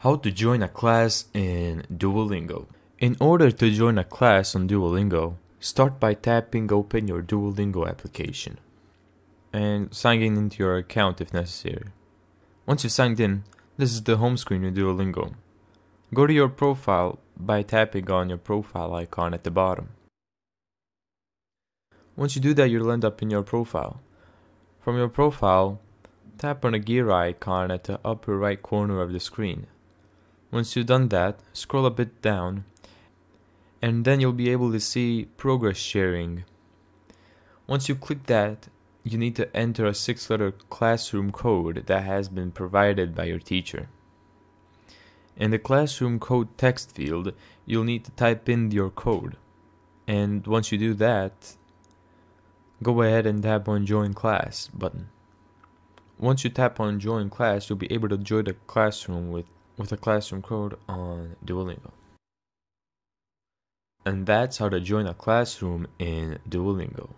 How to join a class in Duolingo. In order to join a class on Duolingo, start by tapping open your Duolingo application and signing into your account if necessary. Once you've signed in, this is the home screen of Duolingo. Go to your profile by tapping on your profile icon at the bottom. Once you do that, you'll end up in your profile. From your profile, tap on the gear icon at the upper right corner of the screen. Once you've done that, scroll a bit down, and then you'll be able to see progress sharing. Once you click that, you need to enter a 6-letter classroom code that has been provided by your teacher. In the classroom code text field, you'll need to type in your code. And once you do that, go ahead and tap on Join Class button. Once you tap on Join Class, you'll be able to join the classroom with a classroom code on Duolingo. And that's how to join a classroom in Duolingo.